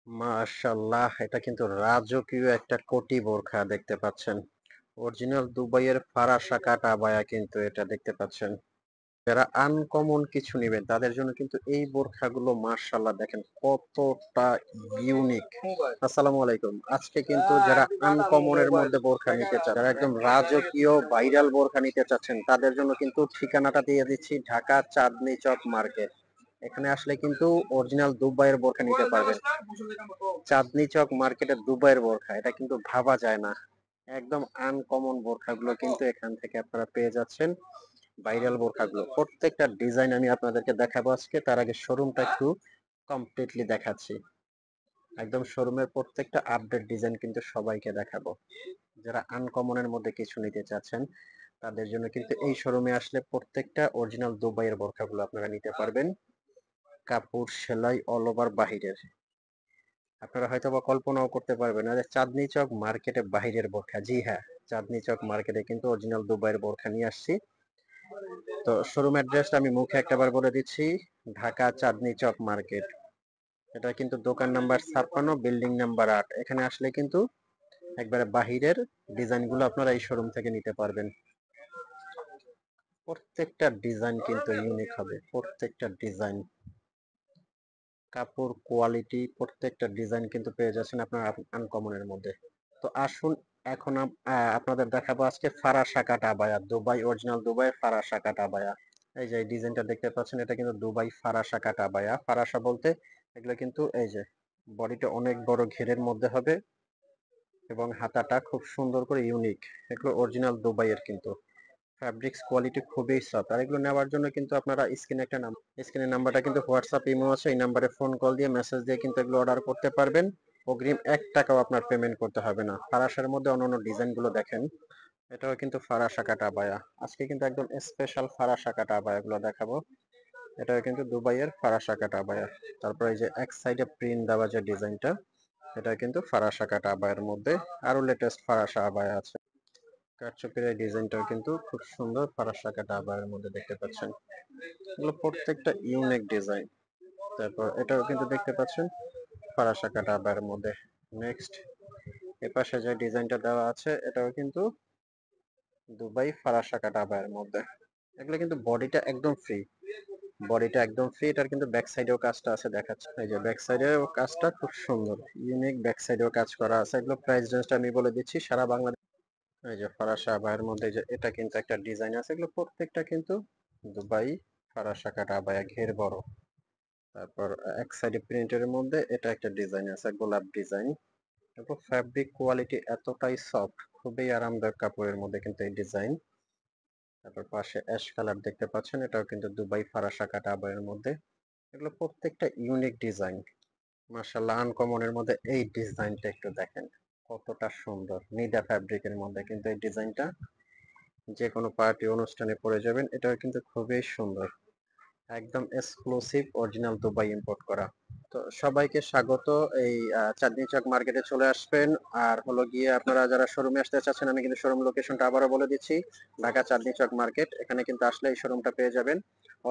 মাশাআল্লাহ, এটা কিন্তু রাজকীয় একটা কোটি বোরখা দেখতে পাচ্ছেন। অরিজিনাল দুবাইয়ের ফারাসা কাট আবায়া কিন্তু এটা দেখতে পাচ্ছেন। যারা আনকমন কিছু নিবেন তাদের জন্য কিন্তু এই বোরখাগুলো মাশাআল্লাহ দেখেন কতটা ইউনিক। আসসালামু আলাইকুম। আজকে কিন্তু যারা আনকমনের মধ্যে বোরখা নিতে চান, যারা একদম রাজকীয় ভাইরাল বোরখা নিতে চাচ্ছেন তাদের জন্য কিন্তু ঠিকানাটা দিয়ে দিচ্ছি, ঢাকা চাঁদনী চক মার্কেট। এখানে আসলে কিন্তু অরিজিনাল দুবাইয়ের বোরখা নিতে পারবেন। চাঁদনী চক মার্কেটের দুবাইয়ের বোরখা এটা কিন্তু ভাবা যায় না। একদম আনকমন বোরখাগুলো কিন্তু এখান থেকে আপনারা পেয়ে যাচ্ছেন। ভাইরাল বোরখাগুলো প্রত্যেকটা ডিজাইন আমি আপনাদেরকে দেখাবো আজকে। তার আগে শোরুমটা একটু কমপ্লিটলি দেখাচ্ছি। একদম শোরুমের প্রত্যেকটা আপডেট ডিজাইন কিন্তু সবাইকে দেখাবো। যারা আনকমনের মধ্যে কিছু নিতে চাচ্ছেন তাদের জন্য কিন্তু এই শোরুমে আসলে প্রত্যেকটা অরিজিনাল দুবাইয়ের বোরখাগুলো আপনারা নিতে পারবেন। কাপড় সেলাই অল ওভার বাহিরের। আপনারা হয়তোবা কল্পনাও করতে পারবেন না যে চাঁদনী চক মার্কেটে বাহিরের বোরখা। জি হ্যাঁ, চাঁদনী চক মার্কেটে কিন্তু অরিজিনাল দুবাইয়ের বোরখা নিয়ে আসছি। তো শোরুম অ্যাড্রেসটা আমি মুখে একটাবার বলে দিচ্ছি, ঢাকা চাঁদনী চক মার্কেট। এটা কিন্তু দোকান নাম্বার 56, বিল্ডিং নাম্বার 8। এখানে আসলে কিন্তু একবারে বাহিরের ডিজাইনগুলো আপনারা এই শোরুম থেকে নিতে পারবেন। প্রত্যেকটা ডিজাইন কিন্তু ইউনিক হবে, প্রত্যেকটা ডিজাইন, কাপড় কোয়ালিটি, প্রত্যেকটা ডিজাইন কিন্তু পেয়ে যাচ্ছেন আপনার আনকমনের মধ্যে। তো আসুন এখন আপনাদের দেখাবো আজকে ফারাসা কাট আবায়া, দুবাই অরিজিনাল দুবাই ফারাসা কাট আবায়া। এই যে এই ডিজাইনটা দেখতে পাচ্ছেন এটা কিন্তু দুবাই ফারাসা কাট আবায়া। ফারাসা বলতে এগুলো কিন্তু এই যে বডিটা অনেক বড় ঘেরের মধ্যে হবে এবং হাতাটা খুব সুন্দর করে ইউনিক। এগুলো অরিজিনাল দুবাইয়ের কিন্তু ফ্যাব্রিক্স কোয়ালিটি খুবই সফট। আর এগুলো নেওয়ার জন্য কিন্তু আপনারা স্ক্রিনের নাম্বারটা কিন্তু হোয়াটসঅ্যাপ ইমো আছে, এই নাম্বারে ফোন কল দিয়ে মেসেজ দিয়ে কিন্তু এগুলো অর্ডার করতে পারবেন। অগ্রিম 1 টাকাও আপনার পেমেন্ট করতে হবে না। ফারাসার মধ্যে অন্যান্য ডিজাইন গুলো দেখেন, এটাও কিন্তু ফারাসা কাটা আবায়া। আজকে কিন্তু একদম স্পেশাল ফারাসা কাটা আবায়া গুলো দেখাবো। এটাও কিন্তু দুবাইয়ের ফারাসা কাটা আবায়া। তারপর এই যে এক সাইডে প্রিন্ট দেওয়া যে ডিজাইনটা, এটা কিন্তু ফারাসা কাটা আবায়ার মধ্যে। আরো লেটেস্ট ফারাসা আবায়া আছে। কারচুপির এই ডিজাইনটাও কিন্তু খুব সুন্দর ফারাসা কাটা আবায়ার মধ্যে দেখতে পাচ্ছেন। এগুলো প্রত্যেকটা ইউনিক ডিজাইন। তারপর এটাও কিন্তু দেখতে পাচ্ছেন ফারাসা কাটা আবায়ার মধ্যে। নেক্সট এপাশে যে ডিজাইনটা দেওয়া আছে এটাও কিন্তু দুবাই ফারাসা কাটা আবায়ার মধ্যে। এগুলো কিন্তু বডিটা একদম ফ্রি, বডিটা একদম ফ্রি। এটার কিন্তু ব্যাক সাইডেও কাজটা আছে দেখাচ্ছে। এই যে ব্যাক সাইডেও কাজটা খুব সুন্দর, ইউনিক ব্যাক সাইডেও কাজ করা আছে। এগুলো প্রাইস রেঞ্জটা আমি বলে দিচ্ছি সারা বাংলাদেশ। এই যে ফরাসা আবায়ার মধ্যে যে এটা কিন্তু একটা ডিজাইন আছে, এগুলো প্রত্যেকটা কিন্তু দুবাই ফারাসা কাটা আবায়া, ঘের বড়। তারপর এক সাইডে প্রিন্টের মধ্যে এটা একটা ডিজাইন আছে, গোলাপ ডিজাইন। তারপর ফ্যাব্রিক কোয়ালিটি এতটাই সফট, খুবই আরামদায়ক কাপড়ের মধ্যে কিন্তু এই ডিজাইন। তারপর পাশে অ্যাশ কালার দেখতে পাচ্ছেন, এটাও কিন্তু দুবাই ফারাসা কাটা আবায়ের মধ্যে। এগুলো প্রত্যেকটা ইউনিক ডিজাইন। মাশাআল্লাহ, আনকমনের মধ্যে এই ডিজাইনটা একটু দেখেন কতটা সুন্দর। নিডা ফ্যাব্রিকের মধ্যে কিন্তু এই ডিজাইনটা যে কোনো পার্টি অনুষ্ঠানে পরে যাবেন। এটাও কিন্তু খুবই সুন্দর, একদম এক্সক্লুসিভ অরিজিনাল দুবাই ইম্পোর্ট করা। তো সবাইকে স্বাগত। এই চাঁদনী চক মার্কেটে চলে আসবেন। আর হলো গিয়ে আপনারা যারা শোরুমে আসতে চাচ্ছেন, আমি কিন্তু শোরুম লোকেশনটা আবারও বলে দিচ্ছি, ঢাকা চাঁদনী চক মার্কেট। এখানে কিন্তু আসলে এই শোরুমটা পেয়ে যাবেন।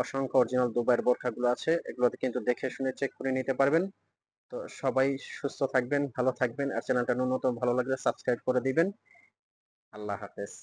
অসংখ্য অরিজিনাল দুবাইয়ের বোরখাগুলো আছে, এগুলোতে কিন্তু দেখে শুনে চেক করে নিতে পারবেন। তো সবাই সুস্থ থাকবেন, ভালো থাকবেন। আর চ্যানেলটা ন্যূনতম ভালো লাগলে সাবস্ক্রাইব করে দিবেন। আল্লাহ হাফেজ।